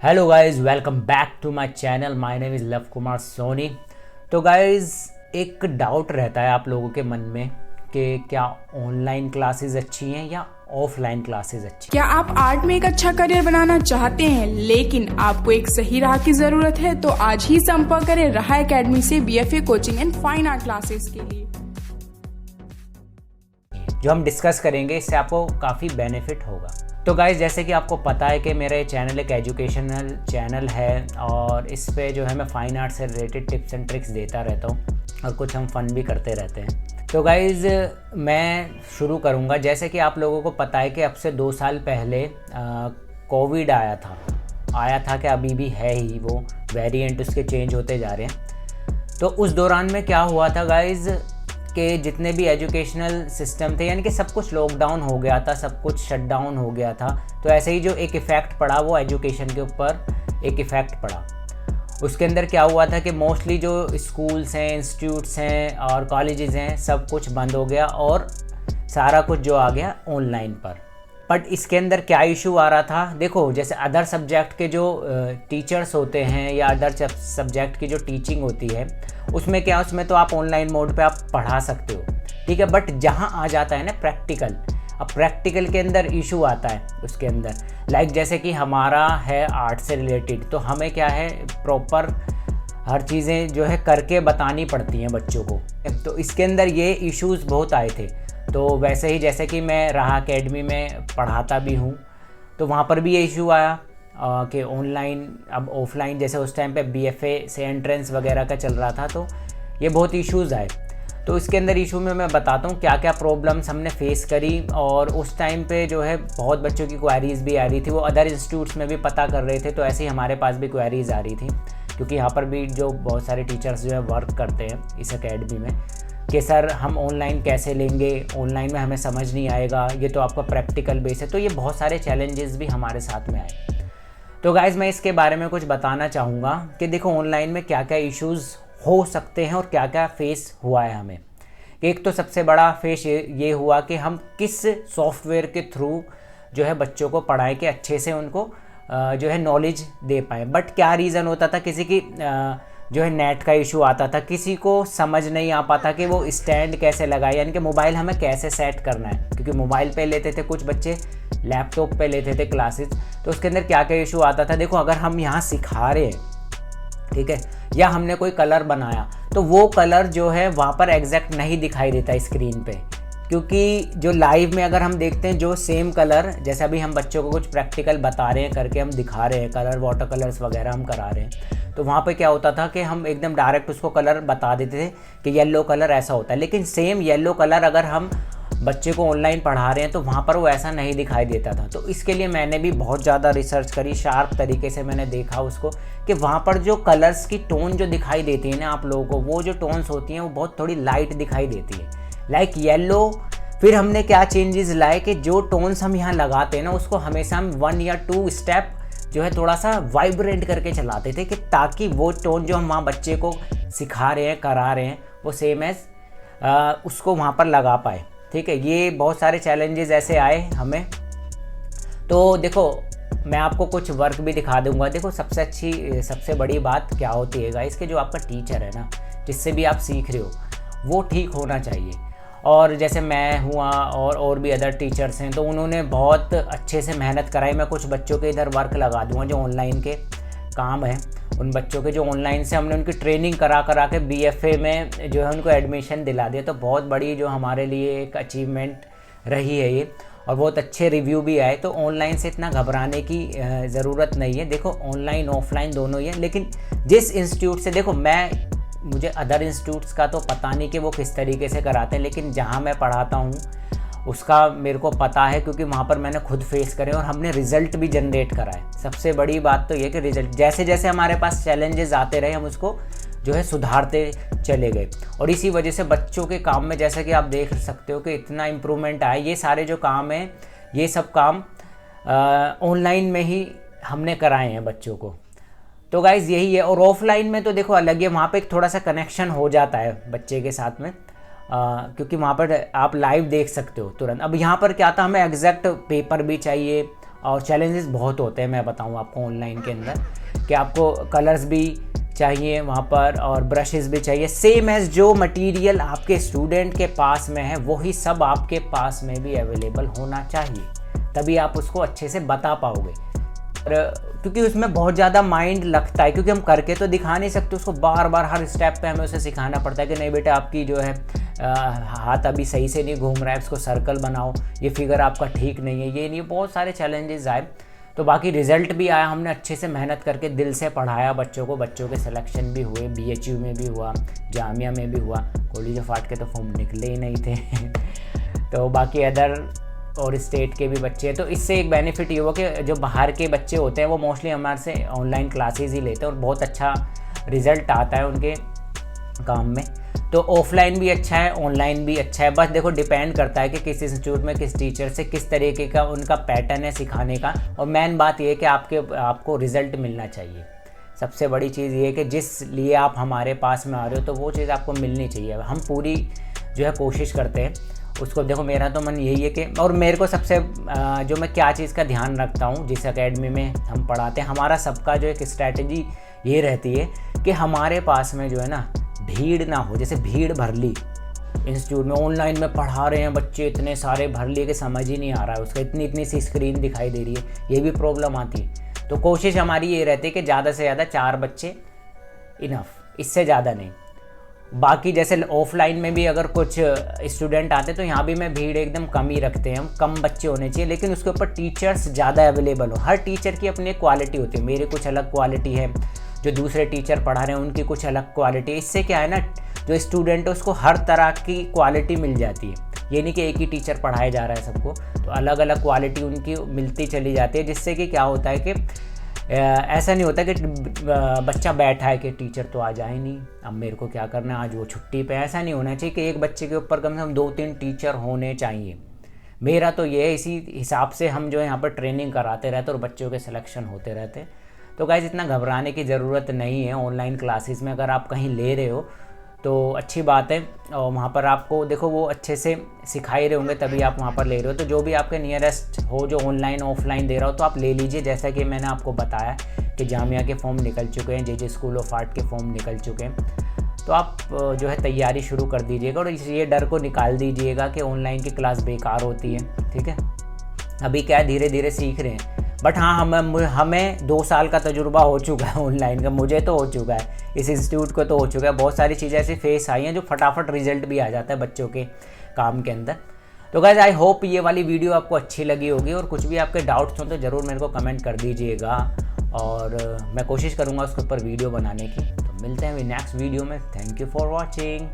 Hello guys, welcome back to my channel. My name is Luv Kumar Soni. तो guys, एक doubt रहता है आप लोगों के मन में कि क्या ऑनलाइन क्लासेस अच्छी हैं या ऑफलाइन क्लासेस अच्छी। क्या आप आर्ट में एक अच्छा करियर बनाना चाहते हैं लेकिन आपको एक सही राह की जरूरत है? तो आज ही संपर्क करें राह एकेडमी से BFA coaching and fine art classes के लिए। जो हम डिस्कस करेंगे इससे आपको काफ़ी बेनिफिट होगा। तो गाइस, जैसे कि आपको पता है कि मेरा ये चैनल एक एजुकेशनल चैनल है और इस पे जो है मैं फाइन आर्ट से रिलेटेड टिप्स एंड ट्रिक्स देता रहता हूँ और कुछ हम फन भी करते रहते हैं। तो गाइस, मैं शुरू करूँगा। जैसे कि आप लोगों को पता है कि अब से 2 साल पहले कोविड आया था कि अभी भी है ही, वो वेरिएंट उसके चेंज होते जा रहे हैं। तो उस दौरान में क्या हुआ था गाइस कि जितने भी एजुकेशनल सिस्टम थे, यानी कि सब कुछ लॉकडाउन हो गया था, सब कुछ शट डाउन हो गया था। तो ऐसे ही जो एक इफ़ेक्ट पड़ा वो एजुकेशन के ऊपर एक इफ़ेक्ट पड़ा। उसके अंदर क्या हुआ था कि मोस्टली जो स्कूल्स हैं, इंस्टीट्यूट्स हैं और कॉलेजेस हैं, सब कुछ बंद हो गया और सारा कुछ जो आ गया ऑनलाइन पर। बट इसके अंदर क्या इशू आ रहा था, देखो जैसे अदर सब्जेक्ट के जो टीचर्स होते हैं या अदर सब्जेक्ट की जो टीचिंग होती है उसमें क्या, उसमें तो आप ऑनलाइन मोड पे आप पढ़ा सकते हो, ठीक है। बट जहाँ आ जाता है ना प्रैक्टिकल, अब प्रैक्टिकल के अंदर इशू आता है उसके अंदर। लाइक जैसे कि हमारा है आर्ट से रिलेटेड, तो हमें क्या है प्रॉपर हर चीज़ें जो है करके बतानी पड़ती हैं बच्चों को। तो इसके अंदर ये इश्यूज़ बहुत आए थे। तो वैसे ही जैसे कि मैं राह एकेडमी में पढ़ाता भी हूँ, तो वहाँ पर भी ये इशू आया कि ऑनलाइन अब ऑफलाइन, जैसे उस टाइम पे बीएफए से एंट्रेंस वगैरह का चल रहा था, तो ये बहुत इश्यूज़ आए। तो इसके अंदर इशू में मैं बताता हूँ क्या क्या प्रॉब्लम्स हमने फेस करी। और उस टाइम पे जो है बहुत बच्चों की क्वेरीज़ भी आ रही थी, वो अदर इंस्टीट्यूट्स में भी पता कर रहे थे, तो ऐसे ही हमारे पास भी क्वेरीज़ आ रही थी, क्योंकि यहाँ पर भी जो बहुत सारे टीचर्स जो है वर्क करते हैं इस एकेडमी में कि सर हम ऑनलाइन कैसे लेंगे, ऑनलाइन में हमें समझ नहीं आएगा, ये तो आपका प्रैक्टिकल बेस है। तो ये बहुत सारे चैलेंजेस भी हमारे साथ में आए। तो गाइज़, मैं इसके बारे में कुछ बताना चाहूँगा कि देखो ऑनलाइन में क्या क्या इश्यूज़ हो सकते हैं और क्या क्या फेस हुआ है हमें। एक तो सबसे बड़ा फेस ये हुआ कि हम किस सॉफ्टवेयर के थ्रू जो है बच्चों को पढ़ाएं कि अच्छे से उनको जो है नॉलेज दे पाएँ। बट क्या रीज़न होता था, किसी की जो है नेट का इशू आता था, किसी को समझ नहीं आ पाता कि वो स्टैंड कैसे लगाए, यानी कि मोबाइल हमें कैसे सेट करना है, क्योंकि मोबाइल पे लेते थे, कुछ बच्चे लैपटॉप पे लेते थे क्लासेस। तो उसके अंदर क्या क्या इशू आता था, देखो अगर हम यहाँ सिखा रहे हैं, ठीक है, या हमने कोई कलर बनाया, तो वो कलर जो है वहाँ पर एग्जैक्ट नहीं दिखाई देता स्क्रीन पे, क्योंकि जो लाइव में अगर हम देखते हैं जो सेम कलर, जैसे अभी हम बच्चों को कुछ प्रैक्टिकल बता रहे हैं, करके हम दिखा रहे हैं, कलर वाटर कलर्स वगैरह हम करा रहे हैं, तो वहाँ पे क्या होता था कि हम एकदम डायरेक्ट उसको कलर बता देते थे कि येलो कलर ऐसा होता है। लेकिन सेम येलो कलर अगर हम बच्चे को ऑनलाइन पढ़ा रहे हैं तो वहाँ पर वो ऐसा नहीं दिखाई देता था। तो इसके लिए मैंने भी बहुत ज़्यादा रिसर्च करी, शार्प तरीके से मैंने देखा उसको कि वहाँ पर जो कलर्स की टोन जो दिखाई देती है ना आप लोगों को, वो जो टोन्स होती हैं वो बहुत थोड़ी लाइट दिखाई देती है, लाइक येलो। फिर हमने क्या चेंजेस लाए कि जो टोन्स हम यहाँ लगाते हैं ना उसको हमेशा हम 1 या 2 स्टेप जो है थोड़ा सा वाइब्रेंट करके चलाते थे, कि ताकि वो टोन जो हम वहाँ बच्चे को सिखा रहे हैं, करा रहे हैं, वो सेम एज उसको वहाँ पर लगा पाए, ठीक है। ये बहुत सारे चैलेंजेस ऐसे आए हमें। तो देखो मैं आपको कुछ वर्क भी दिखा दूंगा। देखो सबसे बड़ी बात क्या होती है गाइस, कि जो आपका टीचर है ना, जिससे भी आप सीख रहे हो, वो ठीक होना चाहिए। और जैसे मैं हुआ और भी अदर टीचर्स हैं, तो उन्होंने बहुत अच्छे से मेहनत कराई। मैं कुछ बच्चों के इधर वर्क लगा दूंगा जो ऑनलाइन के काम है, उन बच्चों के जो ऑनलाइन से हमने उनकी ट्रेनिंग करा के बीएफए में जो है उनको एडमिशन दिला दिया। तो बहुत बड़ी जो हमारे लिए एक अचीवमेंट रही है ये, और बहुत अच्छे रिव्यू भी आए। तो ऑनलाइन से इतना घबराने की ज़रूरत नहीं है। देखो ऑनलाइन ऑफलाइन दोनों ही है, लेकिन जिस इंस्टीट्यूट से, देखो मुझे अदर इंस्टीट्यूट्स का तो पता नहीं कि वो किस तरीके से कराते हैं, लेकिन जहाँ मैं पढ़ाता हूँ उसका मेरे को पता है, क्योंकि वहाँ पर मैंने खुद फेस करे और हमने रिज़ल्ट भी जनरेट करा है। सबसे बड़ी बात तो ये कि रिज़ल्ट जैसे जैसे हमारे पास चैलेंजेस आते रहे, हम उसको जो है सुधारते चले गए, और इसी वजह से बच्चों के काम में जैसा कि आप देख सकते हो कि इतना इम्प्रूवमेंट आया। ये सारे जो काम हैं, ये सब काम ऑनलाइन में ही हमने कराए हैं बच्चों को। तो गाइज़ यही है। और ऑफलाइन में तो देखो अलग है, वहाँ पे एक थोड़ा सा कनेक्शन हो जाता है बच्चे के साथ में, क्योंकि वहाँ पर आप लाइव देख सकते हो तुरंत। अब यहाँ पर क्या था, हमें एग्जैक्ट पेपर भी चाहिए और चैलेंजेस बहुत होते हैं, मैं बताऊँ आपको ऑनलाइन के अंदर, कि आपको कलर्स भी चाहिए वहाँ पर और ब्रशेस भी चाहिए, सेम एज जो मटेरियल आपके स्टूडेंट के पास में है वही सब आपके पास में भी अवेलेबल होना चाहिए, तभी आप उसको अच्छे से बता पाओगे। क्योंकि उसमें बहुत ज़्यादा माइंड लगता है, क्योंकि हम करके तो दिखा नहीं सकते, उसको बार बार हर स्टेप पे हमें उसे सिखाना पड़ता है कि नहीं बेटा आपकी जो है हाथ अभी सही से नहीं घूम रहा है, इसको सर्कल बनाओ, ये फिगर आपका ठीक नहीं है, ये नहीं, बहुत सारे चैलेंजेस आए। तो बाकी रिज़ल्ट भी आया, हमने अच्छे से मेहनत करके दिल से पढ़ाया बच्चों को, बच्चों के सिलेक्शन भी हुए, BHU में भी हुआ, जामिया में भी हुआ, कॉलेज ऑफ आर्ट के तो फॉर्म निकले ही नहीं थे तो बाकी अदर और स्टेट के भी बच्चे हैं। तो इससे एक बेनिफिट ये हुआ कि जो बाहर के बच्चे होते हैं वो मोस्टली हमारे से ऑनलाइन क्लासेस ही लेते हैं और बहुत अच्छा रिज़ल्ट आता है उनके काम में। तो ऑफलाइन भी अच्छा है, ऑनलाइन भी अच्छा है, बस देखो डिपेंड करता है कि किस इंस्टीट्यूट में किस टीचर से किस तरीके का उनका पैटर्न है सिखाने का। और मेन बात ये है कि आपको रिज़ल्ट मिलना चाहिए। सबसे बड़ी चीज़ ये है कि जिस लिए आप हमारे पास में आ रहे हो तो वो चीज़ आपको मिलनी चाहिए। हम पूरी जो है कोशिश करते हैं उसको। देखो मेरा तो मन यही है कि, और मेरे को सबसे जो मैं क्या चीज़ का ध्यान रखता हूँ जिस एकेडमी में हम पढ़ाते हैं, हमारा सबका जो एक स्ट्रैटेजी ये रहती है कि हमारे पास में जो है ना भीड़ ना हो। जैसे भीड़ भर ली इंस्टीट्यूट में, ऑनलाइन में पढ़ा रहे हैं बच्चे इतने सारे भर लिए कि समझ ही नहीं आ रहा है, उसका इतनी सी स्क्रीन दिखाई दे रही है, ये भी प्रॉब्लम आती है। तो कोशिश हमारी ये रहती है कि ज़्यादा से ज़्यादा 4 बच्चे इनफ, इससे ज़्यादा नहीं। बाकी जैसे ऑफलाइन में भी अगर कुछ स्टूडेंट आते तो यहाँ भी मैं भीड़ एकदम कम ही रखते हैं, कम बच्चे होने चाहिए, लेकिन उसके ऊपर टीचर्स ज़्यादा अवेलेबल हो। हर टीचर की अपनी क्वालिटी होती है, मेरी कुछ अलग क्वालिटी है, जो दूसरे टीचर पढ़ा रहे हैं उनकी कुछ अलग क्वालिटी है। इससे क्या है ना, जो स्टूडेंट है उसको हर तरह की क्वालिटी मिल जाती है। ये नहीं कि एक ही टीचर पढ़ाया जा रहा है सबको, तो अलग अलग क्वालिटी उनकी मिलती चली जाती है, जिससे कि क्या होता है कि ऐसा नहीं होता कि बच्चा बैठा है कि टीचर तो आ जाए नहीं, अब मेरे को क्या करना है, आज वो छुट्टी पे। ऐसा नहीं होना चाहिए कि एक बच्चे के ऊपर कम से कम 2-3 टीचर होने चाहिए। मेरा तो ये है, इसी हिसाब से हम जो है यहाँ पर ट्रेनिंग कराते रहते और बच्चों के सिलेक्शन होते रहते। तो गाइस इतना घबराने की ज़रूरत नहीं है। ऑनलाइन क्लासेस में अगर आप कहीं ले रहे हो तो अच्छी बात है, और वहाँ पर आपको देखो वो अच्छे से सिखाए रहे होंगे तभी आप वहाँ पर ले रहे हो। तो जो भी आपके नियरेस्ट हो जो ऑनलाइन ऑफलाइन दे रहा हो तो आप ले लीजिए। जैसा कि मैंने आपको बताया कि जामिया के फॉर्म निकल चुके हैं, JJ स्कूल ऑफ आर्ट के फॉर्म निकल चुके हैं, तो आप जो है तैयारी शुरू कर दीजिएगा और ये डर को निकाल दीजिएगा कि ऑनलाइन की क्लास बेकार होती है। ठीक है, अभी क्या धीरे धीरे सीख रहे हैं, बट हाँ हमें 2 साल का तजुर्बा हो चुका है ऑनलाइन का, मुझे तो हो चुका है, इस इंस्टीट्यूट को तो हो चुका है। बहुत सारी चीज़ें ऐसी फेस आई हैं जो फटाफट रिजल्ट भी आ जाता है बच्चों के काम के अंदर। तो गाइस आई होप ये वाली वीडियो आपको अच्छी लगी होगी, और कुछ भी आपके डाउट्स हो तो ज़रूर मेरे को कमेंट कर दीजिएगा और मैं कोशिश करूँगा उसके ऊपर वीडियो बनाने की। तो मिलते हैं नेक्स्ट वीडियो में। Thank you for watching.